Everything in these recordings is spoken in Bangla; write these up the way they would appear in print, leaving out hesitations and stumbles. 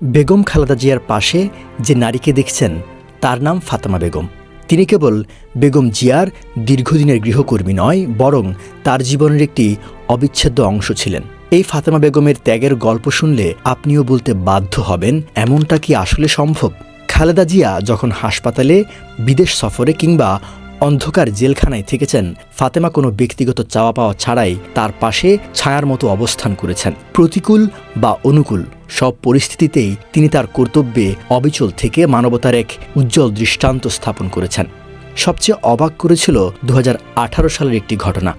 বেগম খালেদা জিয়ার পাশে যে নারীকে দেখছেন তার নাম ফাতেমা বেগম। তিনি কেবল বেগম জিয়ার দীর্ঘদিনের গৃহকর্মী নয়, বরং তার জীবনের একটি অবিচ্ছেদ্য অংশ ছিলেন। এই ফাতেমা বেগমের ত্যাগের গল্প শুনলে আপনিও বলতে বাধ্য হবেন, এমনটা কি আসলে সম্ভব? খালেদা জিয়া যখন হাসপাতালে, বিদেশ সফরে কিংবা অন্ধকার জেলখানায় থেকেছেন, ফাতেমা কোনো ব্যক্তিগত চাওয়া পাওয়া ছাড়াই তার পাশে ছায়ার মতো অবস্থান করেছেন। প্রতিকূল বা অনুকূল সব পরিস্থিতিতেই তিনি তার কর্তব্যে অবিচল থেকে মানবতার এক উজ্জ্বল দৃষ্টান্ত স্থাপন করেছেন। সবচেয়ে অবাক করেছিল 2018 সালের একটি ঘটনা।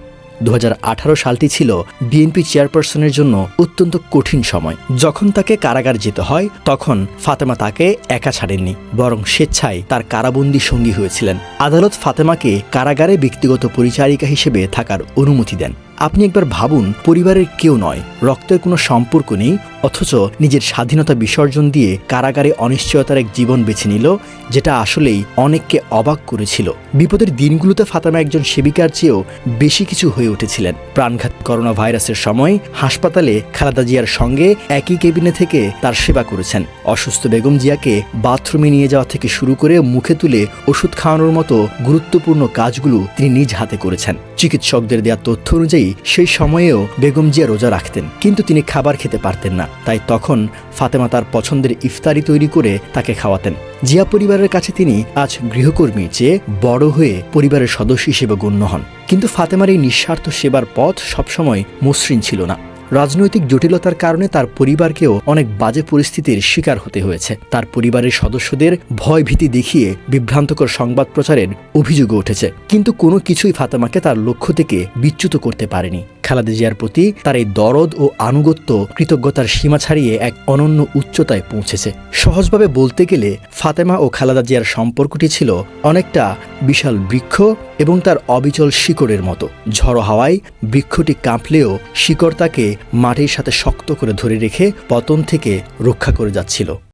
2018 সালটি ছিল বিএনপি চেয়ারপারসনের জন্য অত্যন্ত কঠিন সময়। যখন তাকে কারাগার যেতে হয়, তখন ফাতেমা তাকে একা ছাড়েননি, বরং স্বেচ্ছায় তার কারাবন্দী সঙ্গী হয়েছিলেন। আদালত ফাতেমাকে কারাগারে ব্যক্তিগত পরিচারিকা হিসেবে থাকার অনুমতি দেন। আপনি একবার ভাবুন, পরিবারের কেউ নয়, রক্তের কোনো সম্পর্ক নেই, অথচ নিজের স্বাধীনতা বিসর্জন দিয়ে কারাগারে অনিশ্চয়তার এক জীবন বেছে নিল, যেটা আসলেই অনেককে অবাক করেছিল। বিপদের দিনগুলোতে ফাতেমা একজন সেবিকার চেয়েও বেশি কিছু হয়ে উঠেছিলেন। প্রাণঘাতী করোনা ভাইরাসের সময় হাসপাতালে খালেদা জিয়ার সঙ্গে একই কেবিনে থেকে তার সেবা করেছেন। অসুস্থ বেগম জিয়াকে বাথরুমে নিয়ে যাওয়া থেকে শুরু করে মুখে তুলে ওষুধ খাওয়ানোর মতো গুরুত্বপূর্ণ কাজগুলো তিনি নিজ হাতে করেছেন। চিকিৎসকদের দেওয়া তথ্য অনুযায়ী সেই সময়েও বেগম জিয়া রোজা রাখতেন, কিন্তু তিনি খাবার খেতে পারতেন না। তাই তখন ফাতেমা তার পছন্দের ইফতারি তৈরি করে তাকে খাওয়াতেন। জিয়া পরিবারের কাছে তিনি আজ গৃহকর্মীর চেয়ে বড় হয়ে পরিবারের সদস্য হিসেবে গণ্য হন। কিন্তু ফাতেমার এই নিঃস্বার্থ সেবার পথ সবসময় মসৃণ ছিল না। রাজনৈতিক জটিলতার কারণে তার পরিবারকেও অনেক বাজে পরিস্থিতির শিকার হতে হয়েছে। তার পরিবারের সদস্যদের ভয় ভীতি দেখিয়ে বিভ্রান্তকর সংবাদ প্রচারের অভিযোগও উঠেছে, কিন্তু কোনো কিছুই ফাতেমাকে তার লক্ষ্য থেকে বিচ্যুত করতে পারেনি। খালেদা জিয়ার প্রতি তার এই দরদ ও আনুগত্য কৃতজ্ঞতার সীমা ছাড়িয়ে এক অনন্য উচ্চতায় পৌঁছেছে। সহজভাবে বলতে গেলে ফাতেমা ও খালেদা জিয়ার সম্পর্কটি ছিল অনেকটা বিশাল বৃক্ষ এবং তার অবিচল শিকড়ের মতো। ঝড়ো হাওয়ায় বৃক্ষটি কাঁপলেও শিকড় তাকে মাটির সাথে শক্ত করে ধরে রেখে পতন থেকে রক্ষা করে যাচ্ছিল।